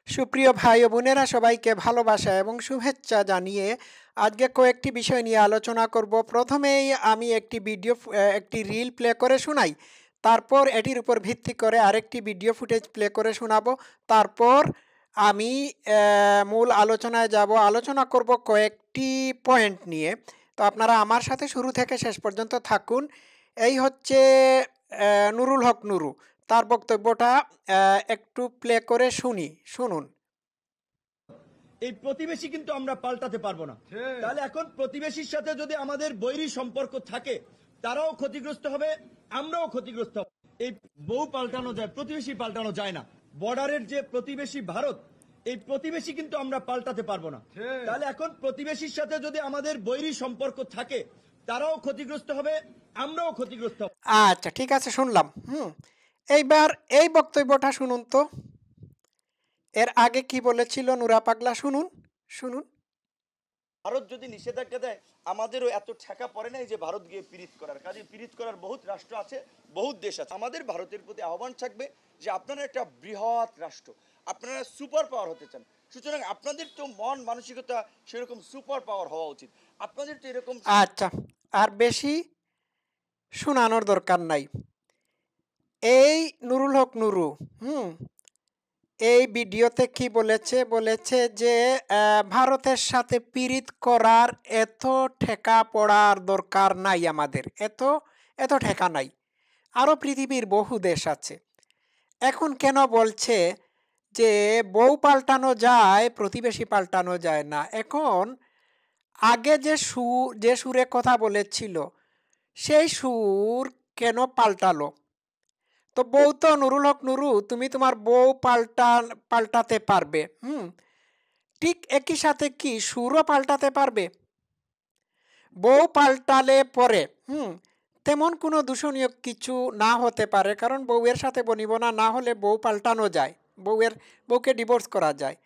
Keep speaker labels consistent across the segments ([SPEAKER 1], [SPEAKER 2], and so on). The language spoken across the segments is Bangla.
[SPEAKER 1] সুপ্রিয় ভাই ও বোনেরা সবাইকে ভালোবাসা এবং শুভেচ্ছা জানিয়ে আজকে কয়েকটি বিষয় নিয়ে আলোচনা করব। প্রথমেই আমি একটি রিল প্লে করে শোনাই। তারপর এটির উপর ভিত্তি করে আরেকটি ভিডিও ফুটেজ প্লে করে শোনাবো। তারপর আমি মূল আলোচনায় যাব। আলোচনা করব কয়েকটি পয়েন্ট নিয়ে। তো আপনারা আমার সাথে শুরু থেকে শেষ পর্যন্ত থাকুন। এই হচ্ছে নুরুল হক নুরু। তার বক্তব্যটা একটু প্লে করে শুনুন।
[SPEAKER 2] এই প্রতিবেশী কিন্তু আমরা পাল্টাতে পারবো না। তাহলে এখন প্রতিবেশীর সাথে যদি আমাদের বৈরী সম্পর্ক থাকে, তারাও ক্ষতিগ্রস্ত হবে, আমরাও ক্ষতিগ্রস্ত হব। এই বউ পাল্টানো যায়, প্রতিবেশী পাল্টানো যায় না। বর্ডারের যে প্রতিবেশী ভারত, এই প্রতিবেশী কিন্তু আমরা পাল্টাতে পারবো না। তাহলে এখন প্রতিবেশীর সাথে যদি আমাদের বৈরী সম্পর্ক থাকে, তারাও ক্ষতিগ্রস্ত হবে, আমরাও ক্ষতিগ্রস্ত হব।
[SPEAKER 1] আচ্ছা, ঠিক আছে, শুনলাম। এইবার এই বক্তব্যটা শুনুন তো। এর আগে কি বলেছিল নুরা পাগলা? শুনুন।
[SPEAKER 2] ভারত যদি নিষেধাজ্ঞা দেয়, আমাদেরও এত ঠেকা পড়ে নাই যে ভারত গিয়ে পীড়িত করার কাজে। পীড়িত করার বহুত রাষ্ট্র আছে, বহুত দেশ আছে। আমাদের ভারতের প্রতি আহ্বান থাকবে যে আপনারা একটা বৃহৎ রাষ্ট্র, আপনারা সুপার পাওয়ার হতে চান, সুতরাং আপনাদের তো মন মানসিকতা সেরকম সুপার পাওয়ার হওয়া উচিত। আপনাদের তো এরকম।
[SPEAKER 1] আচ্ছা, আর বেশি শোনানোর দরকার নাই। এই নুরুল হক নুরু হুম এই ভিডিওতে কি বলেছে? বলেছে যে ভারতের সাথে পীড়িত করার এত ঠেকা পড়ার দরকার নাই, আমাদের এত এত ঠেকা নাই। আরও পৃথিবীর বহু দেশ আছে। এখন কেন বলছে যে বউ পাল্টানো যায়, প্রতিবেশী পাল্টানো যায় না? এখন আগে যে সুরে কথা বলেছিল, সেই সুর কেন পাল্টালো? তো বউ তো নুরুল হক নুরু, তুমি তোমার বউ পাল্টাতে পারবে। ঠিক একই সাথে কি সুরও পাল্টাতে পারবে? বউ পাল্টালে পরে তেমন কোনো দূষণীয় কিছু না হতে পারে, কারণ বউয়ের সাথে বনিবনা না হলে বউ পাল্টানো যায়, বউকে ডিভোর্স করা যায়।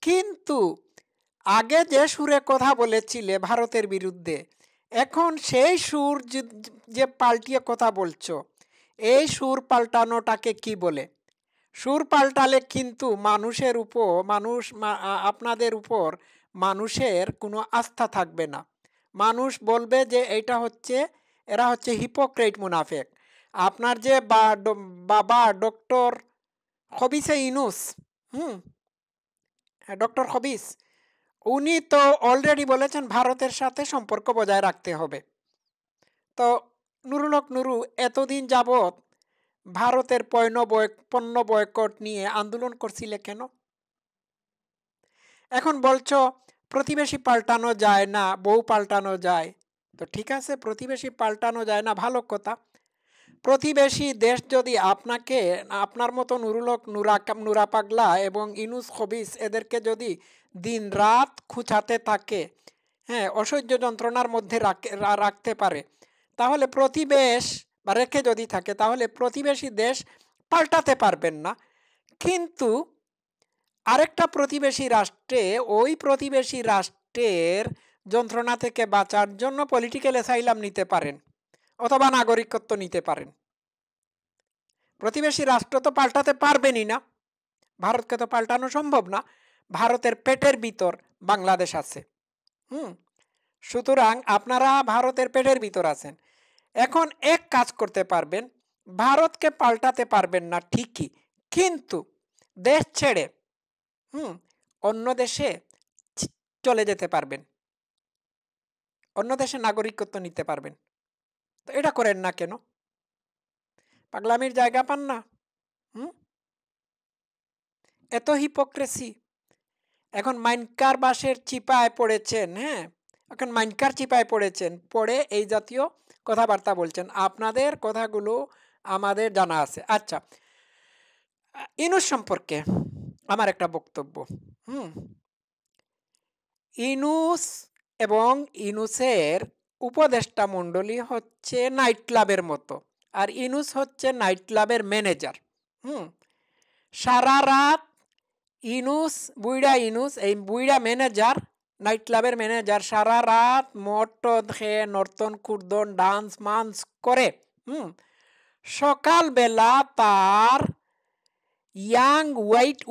[SPEAKER 1] কিন্তু আগে যে সুরে কথা বলেছিলে ভারতের বিরুদ্ধে, এখন সেই সুর যে পাল্টিয়ে কথা বলছো, এই সুর পাল্টানোটাকে কি বলে? সুর পাল্টালে কিন্তু আপনাদের উপর মানুষের কোনো আস্থা থাকবে না। মানুষ বলবে যে এরা হচ্ছে হিপোক্রেট, মুনাফেক। আপনার যে বাবা ডক্টর খবিসে ইউনূস, ডক্টর খবিস, উনি তো অলরেডি বলেছেন ভারতের সাথে সম্পর্ক বজায় রাখতে হবে। তো নুরুল হক নুরু, এতদিন যাবৎ ভারতের পণ্য বয়কট নিয়ে আন্দোলন করছিলে কেন? এখন বলছো প্রতিবেশী পাল্টানো যায় না, বউ পাল্টানো যায়। তো ঠিক আছে, প্রতিবেশী পাল্টানো যায় না, ভালো কথা। প্রতিবেশী দেশ যদি আপনার মতো নুরুল হক নুরা পাগলা এবং ইনুস খবিস এদেরকে যদি দিন রাত খুঁচাতে থাকে, হ্যাঁ, অসহ্য যন্ত্রণার মধ্যে রাখতে পারে, তাহলে রেখে যদি থাকে, তাহলে প্রতিবেশী দেশ পাল্টাতে পারবেন না। কিন্তু আরেকটা প্রতিবেশী রাষ্ট্রে, ওই প্রতিবেশী রাষ্ট্রের যন্ত্রণা থেকে বাঁচার জন্য পলিটিক্যাল অ্যাসাইলাম নিতে পারেন, অথবা নাগরিকত্ব নিতে পারেন। প্রতিবেশী রাষ্ট্র তো পাল্টাতে পারবেনই না, ভারতকে তো পাল্টানো সম্ভব না। ভারতের পেটের ভিতর বাংলাদেশ আছে। সুতরাং আপনারা ভারতের পেটের ভিতর আছেন। এখন এক কাজ করতে পারবেন, ভারতকে পাল্টাতে পারবেন না ঠিকই, কিন্তু দেশ ছেড়ে অন্য দেশে চলে যেতে পারবেন, অন্য দেশে নাগরিকত্ব নিতে পারবেন। তো এটা করেন না কেন? পাগলামির জায়গা পান না? এত হিপোক্রেসি। এখন মাইনকার বাসের চিপায় পড়েছেন, এখন মাইনকার চিপায় পড়েছেন, পড়ে এই জাতীয় কথাবার্তা বলছেন। আপনাদের কথাগুলো আমাদের জানা আছে। আচ্ছা, ইনুস সম্পর্কে আমার একটা বক্তব্য। ইনুস এবং ইনুসের উপদেষ্টা মণ্ডলী হচ্ছে নাইট ক্লাবের মতো, আর ইনুস হচ্ছে নাইট ক্লাবের ম্যানেজার। সারা রাত ইনুস এই বুইড়া ম্যানেজার, নাইট ক্লাবের ম্যানেজার, সারা রাত মদ টদ খেয়ে নর্তন কুর্দন ডান্স মান্স করে সকালবেলা তার ইয়াং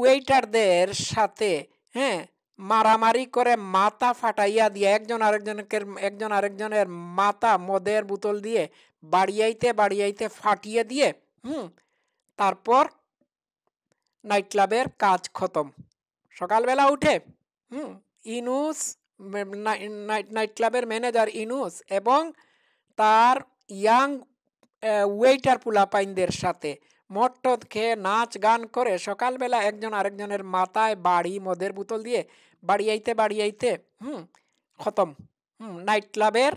[SPEAKER 1] ওয়েটারদের সাথে, হ্যাঁ, মারামারি করে মাথা ফাটাইয়া দিয়ে একজন আরেকজনের মাথা মদের বোতল দিয়ে বাড়িয়াইতে ফাটিয়ে দিয়ে, তারপর নাইট ক্লাবের কাজ খতম। সকালবেলা উঠে ইনুস, নাইট ক্লাবের ম্যানেজার ইনুস এবং তার ইয়াং ওয়েটার পোলাপাইনদের সাথে মদ খেয়ে নাচ গান করে সকালবেলা একজন আরেকজনের মাথায় বাড়ি মদের বোতল দিয়ে বাড়িয়াইতে খতম। নাইট ক্লাবের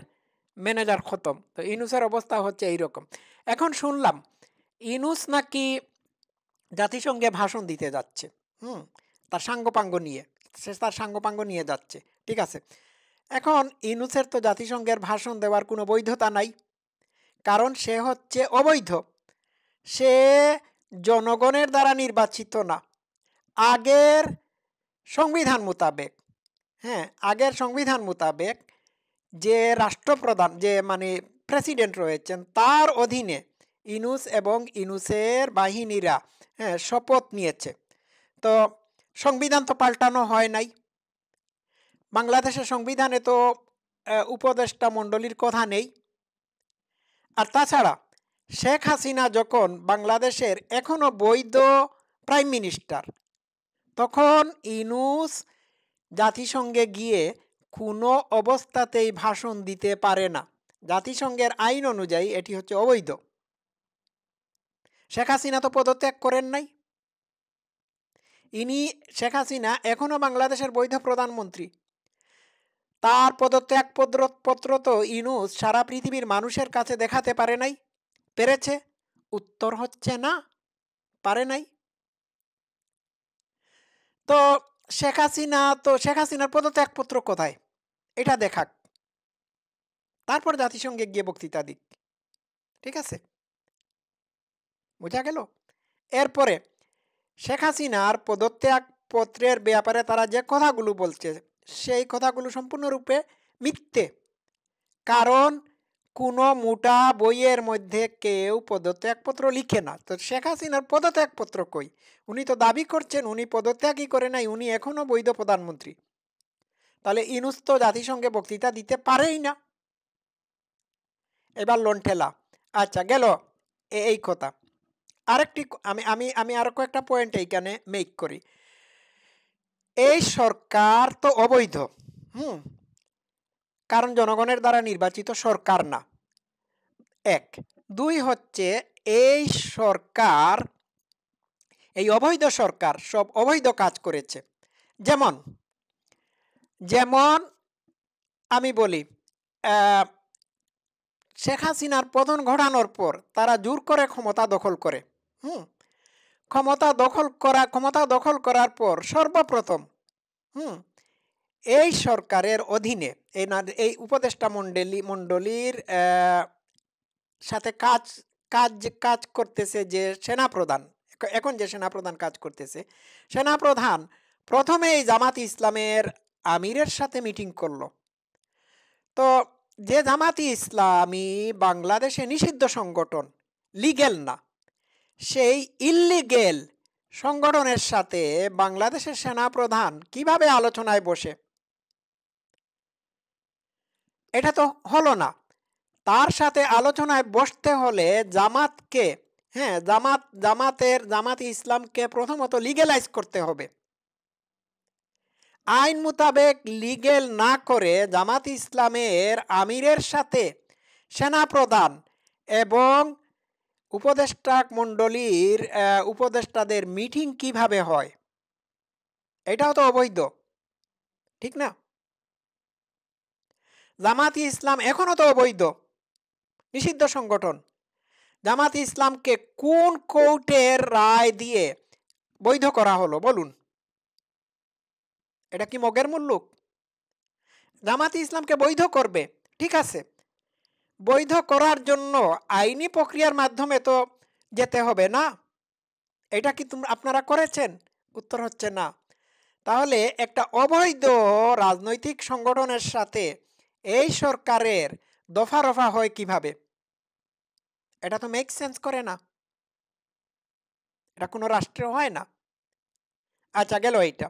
[SPEAKER 1] ম্যানেজার খতম। তো ইনুসের অবস্থা হচ্ছে এইরকম। এখন শুনলাম ইনুস নাকি জাতিসংঘে ভাষণ দিতে যাচ্ছে, তার সাঙ্গপাঙ্গ নিয়ে যাচ্ছে। ঠিক আছে, এখন ইনুসের তো জাতিসংঘের ভাষণ দেওয়ার কোনো বৈধতা নাই, কারণ সে হচ্ছে অবৈধ। সে জনগণের দ্বারা নির্বাচিত না। আগের সংবিধান মোতাবেক যে রাষ্ট্রপ্রধান, যে মানে প্রেসিডেন্ট রয়েছেন, তার অধীনে ইনুস এবং ইনুসের বাহিনীরা শপথ নিয়েছে। তো সংবিধান তো পাল্টানো হয় নাই। বাংলাদেশের সংবিধানে তো উপদেষ্টা মণ্ডলীর কথা নেই। আর তাছাড়া শেখ হাসিনা যখন বাংলাদেশের এখনো বৈধ প্রাইম মিনিস্টার, তখন ইনুস জাতিসংঘে গিয়ে কোনো অবস্থাতেই ভাষণ দিতে পারে না। জাতিসংঘের আইন অনুযায়ী এটি হচ্ছে অবৈধ। শেখ হাসিনা তো পদত্যাগ করেন নাই। শেখ হাসিনা এখনো বাংলাদেশের বৈধ প্রধানমন্ত্রী। তার পদত্যাগ পত্র তো ইনুস সারা পৃথিবীর মানুষের কাছে দেখাতে পারে নাই। পেরেছে? উত্তর হচ্ছে না, পারে নাই। তো শেখ হাসিনার পদত্যাগপত্র কোথায়, এটা দেখাক, তারপর জাতিসংঘে গিয়ে বক্তৃতা দিক। ঠিক আছে, বোঝা গেল? এরপরে শেখ হাসিনার পদত্যাগ পত্রের ব্যাপারে তারা যে কথাগুলো বলছে, সেই কথাগুলো সম্পূর্ণরূপে মিথ্যে। কারণ কোনো মোটা বইয়ের মধ্যে কেউ পদত্যাগপত্র লিখে না। তো শেখ হাসিনার পদত্যাগপত্র কই? উনি তো দাবি করছেন উনি পদত্যাগই করে নাই, উনি এখনো বৈধ প্রধানমন্ত্রী। তাহলে ইনুস তো জাতিসংঘে বক্তৃতা দিতে পারেই না। এবার লোন ঠেলা। আচ্ছা, গেল এই কথা। আরেকটি আমি আরো কয়েকটা পয়েন্ট এইখানে মেক করি। এই সরকার তো অবৈধ, কারণ জনগণের দ্বারা নির্বাচিত সরকার না। এক। দুই হচ্ছে এই সরকার, এই অবৈধ সরকার সব অবৈধ কাজ করেছে। যেমন আমি বলি, শেখ হাসিনার পতন ঘটানোর পর তারা জোর করে ক্ষমতা দখল করে। ক্ষমতা দখল করার পর সর্বপ্রথম এই সরকারের অধীনে এই উপদেষ্টা মণ্ডলীর সাথে কাজ করতেছে যে সেনাপ্রধান, এখন যে সেনাপ্রধান কাজ করতেছে, সেনাপ্রধান প্রথমে এই জামাত ইসলামের আমিরের সাথে মিটিং করলো। তো যে জামাতি ইসলামী বাংলাদেশে নিষিদ্ধ সংগঠন, লিগেল না, সেই ইললিগেল সংগঠনের সাথে বাংলাদেশের সেনাপ্রধান কিভাবে আলোচনায় বসে? এটা তো হলো না। তার সাথে আলোচনায় বসতে হলে জামাতকে, জামাতে ইসলামকে প্রথমত লিগেলাইজ করতে হবে। আইন মোতাবেক লিগেল না করে জামাত ইসলামের আমিরের সাথে সেনাপ্রধান এবং উপদেষ্টা মণ্ডলীর উপদেষ্টাদের মিটিং কিভাবে হয়? এটাও তো অবৈধ, ঠিক না? জামাত ইসলাম এখনো তো অবৈধ, নিষিদ্ধ সংগঠন। জামাত ইসলামকে কোন কোর্টের রায় দিয়ে বৈধ করা হলো বলুন? এটা কি মগের মুল্লুক? জামাত ইসলামকে বৈধ করবে, ঠিক আছে, বৈধ করার জন্য আইনি প্রক্রিয়ার মাধ্যমে তো যেতে হবে না? এটা কি আপনারা করেছেন? উত্তর হচ্ছে না। তাহলে একটা অবৈধ রাজনৈতিক সংগঠনের সাথে এই সরকারের দফা রফা হয় কিভাবে? এটা তো মেক সেন্স করে না। এটা কোনো রাষ্ট্রে হয় না। আচ্ছা, গেল এইটা।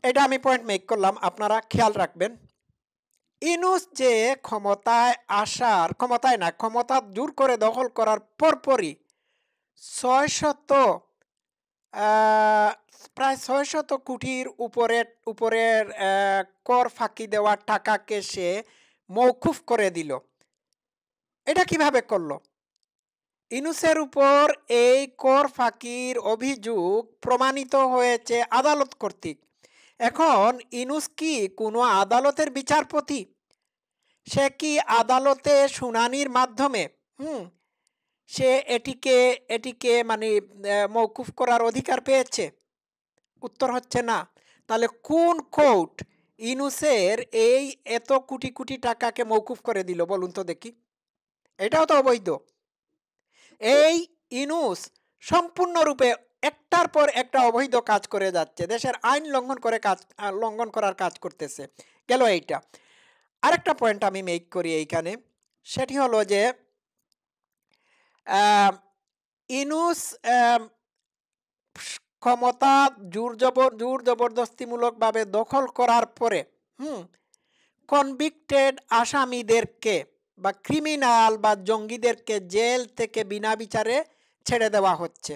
[SPEAKER 1] এটা আমি পয়েন্ট মেক করলাম, আপনারা খেয়াল রাখবেন। ইউনূস যে ক্ষমতায় না, ক্ষমতা জোর করে দখল করার পরপরই ৬০০ আহ, প্রায় ৬০০ কোটির উপরের কর ফাঁকি দেওয়ার টাকাকে সে মওকুফ করে দিল। এটা কিভাবে করলো? ইউনূসের উপর এই কর ফাঁকির অভিযোগ প্রমাণিত হয়েছে আদালত কর্তৃক। এখন ইউনূস কি কোনো আদালতের বিচারপতি? সে কি আদালতে শুনানির মাধ্যমে সে এটিকে মানে মওকুফ করার অধিকার পেয়েছে? উত্তর হচ্ছে না। তাহলে কোন কোর্ট ইউনূসের এই এত কোটি কোটি টাকাকে মওকুফ করে দিল বলুন তো দেখি? এটাও তো অবৈধ। এই ইউনূস সম্পূর্ণরূপে একটার পর একটা অবৈধ কাজ করে যাচ্ছে, দেশের আইন লঙ্ঘন করার কাজ করতেছে। গেল এইটা। আরেকটা পয়েন্ট আমি মেক করি এইখানে, সেটি হলো যে ইউনূস ক্ষমতা জোর জবরদস্তিমূলকভাবে দখল করার পরে কনভিক্টেড আসামিদেরকে বা ক্রিমিনাল বা জঙ্গিদেরকে জেল থেকে বিনা বিচারে ছেড়ে দেওয়া হচ্ছে।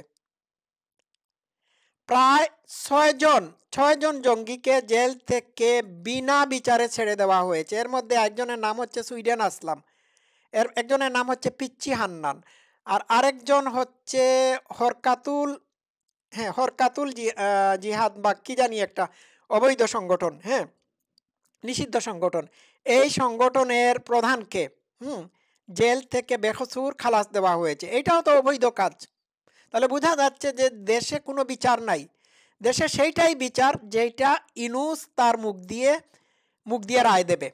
[SPEAKER 1] প্রায় ৬ জন জঙ্গিকে জেল থেকে বিনা বিচারে ছেড়ে দেওয়া হয়েছে। এর মধ্যে একজনের নাম হচ্ছে সুইডেন আসলাম, একজনের নাম হচ্ছে পিচ্চি হান্নান, আর আরেকজন হচ্ছে হরকাতুল জিহাদ বা কি জানি একটা অবৈধ সংগঠন, নিষিদ্ধ সংগঠন। এই সংগঠনের প্রধানকে জেল থেকে বেকসুর খালাস দেওয়া হয়েছে। এটাও তো অবৈধ কাজ। তাহলে বোঝা যাচ্ছে যে দেশে কোনো বিচার নাই। দেশে সেইটাই বিচার যেটা ইউনূস তার মুখ দিয়ে রায় দেবে।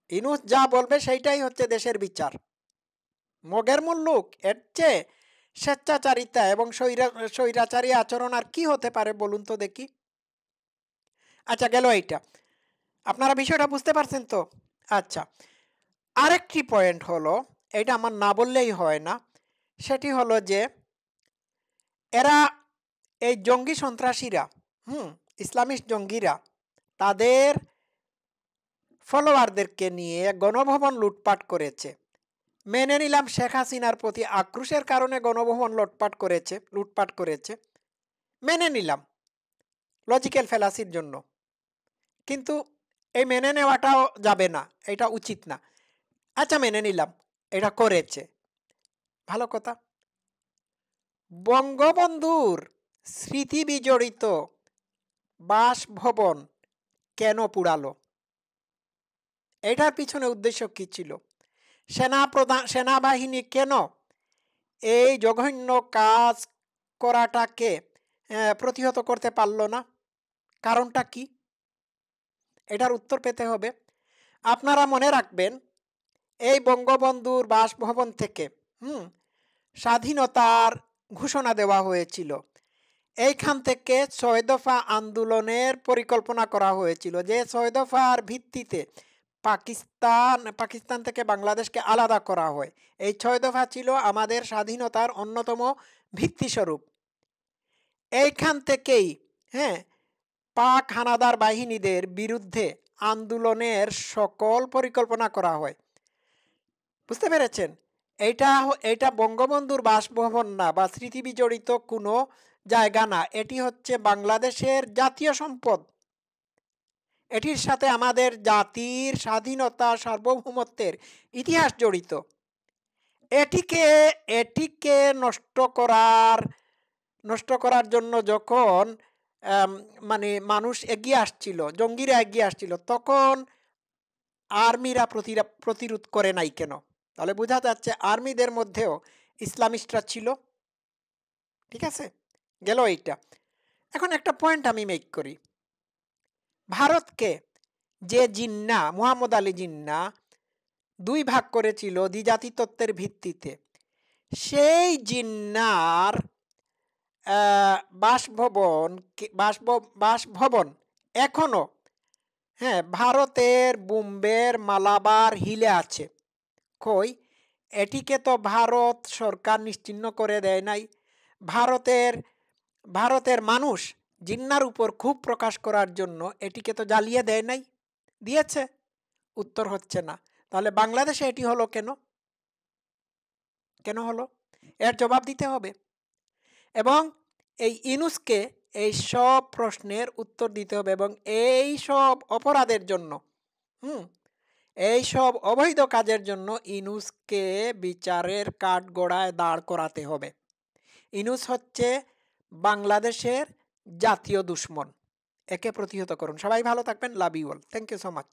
[SPEAKER 1] ইউনূস যা বলবে সেইটাই হচ্ছে দেশের বিচার। মগের মুল্লুক, এর চেয়ে স্বেচ্ছাচারিতা এবং স্বৈরাচারী আচরণ আর কি হতে পারে বলুন তো দেখি? আচ্ছা, গেল এইটা। আপনারা বিষয়টা বুঝতে পারছেন তো? আচ্ছা, আরেকটি পয়েন্ট হলো, এটা আমার না বললেই হয় না, সেটি হলো যে এরা এই জঙ্গি সন্ত্রাসীরা, ইসলামিস্ট জঙ্গিরা তাদের ফলোয়ারদেরকে নিয়ে গণভবন লুটপাট করেছে। মেনে নিলাম শেখ হাসিনার প্রতি আক্রোশের কারণে গণভবন লুটপাট করেছে, মেনে নিলাম লজিক্যাল ফ্যালাসির জন্য। কিন্তু এই মেনে নেওয়াটাও যাবে না, এটা উচিত না। আচ্ছা, মেনে নিলাম এটা করেছে, ভালো কথা। বঙ্গবন্ধুর স্মৃতি বিজড়িত বাসভবন কেন পুড়ালো? এটার পিছনে উদ্দেশ্য কি ছিল? সেনাবাহিনী কেন এই জঘন্য কাজ করাটাকে প্রতিহত করতে পারল না? কারণটা কি? এটার উত্তর পেতে হবে। আপনারা মনে রাখবেন, এই বঙ্গবন্ধুর বাসভবন থেকে স্বাধীনতার ঘোষণা দেওয়া হয়েছিল। এইখান থেকে ৬ দফা আন্দোলনের পরিকল্পনা করা হয়েছিল, যে ৬ দফার ভিত্তিতে পাকিস্তান থেকে বাংলাদেশকে আলাদা করা হয়। এই ৬ দফা ছিল আমাদের স্বাধীনতার অন্যতম ভিত্তিস্বরূপ। এইখান থেকেই পাক হানাদার বাহিনীদের বিরুদ্ধে আন্দোলনের সকল পরিকল্পনা করা হয়। বুঝতে পেরেছেন? এইটা বঙ্গবন্ধুর বাসভবন না বা স্মৃতি বিজড়িত কোনো জায়গা না, এটি হচ্ছে বাংলাদেশের জাতীয় সম্পদ। এটির সাথে আমাদের জাতির স্বাধীনতা সার্বভৌমত্বের ইতিহাস জড়িত। এটিকে নষ্ট করার জন্য যখন মানে মানুষ এগিয়ে আসছিল, জঙ্গিরা এগিয়ে আসছিল, তখন আর্মিরা প্রতিরোধ করে নাই কেন? তাহলে বোঝা যাচ্ছে আর্মিদের মধ্যেও ইসলামিস্টরা ছিল। ঠিক আছে, গেল এইটা। এখন একটা পয়েন্ট আমি মেক করি। ভারতকে যে জিন্না, মুহাম্মদ আলী জিন্না 2 ভাগ করেছিল দ্বিজাতি তত্ত্বের ভিত্তিতে, সেই জিন্নার বাসভবন এখনো ভারতের বোম্বের মালাবার হিলে আছে। কই? এটিকে তো ভারত সরকার নিশ্চিহ্ন করে দেয় নাই। ভারতের ভারতের মানুষ জিন্নার উপর ক্ষোভ প্রকাশ করার জন্য এটিকে তো জ্বালিয়ে দেয় নাই, দিয়েছে? উত্তর হচ্ছে না। তাহলে বাংলাদেশে এটি হলো কেন? কেন হলো? এর জবাব দিতে হবে। এবং এই ইউনূসকে এই সব প্রশ্নের উত্তর দিতে হবে এবং এই সব অপরাধের জন্য, এই সব অবৈধ কাজের জন্য ইউনূসকে বিচারের কাঠগড়ায় দাঁড় করাতে হবে। ইউনূস হচ্ছে বাংলাদেশের জাতীয় দুশ্মন। একে প্রতিহত করুন। সবাই ভালো থাকবেন। Love you all. Thank you so much.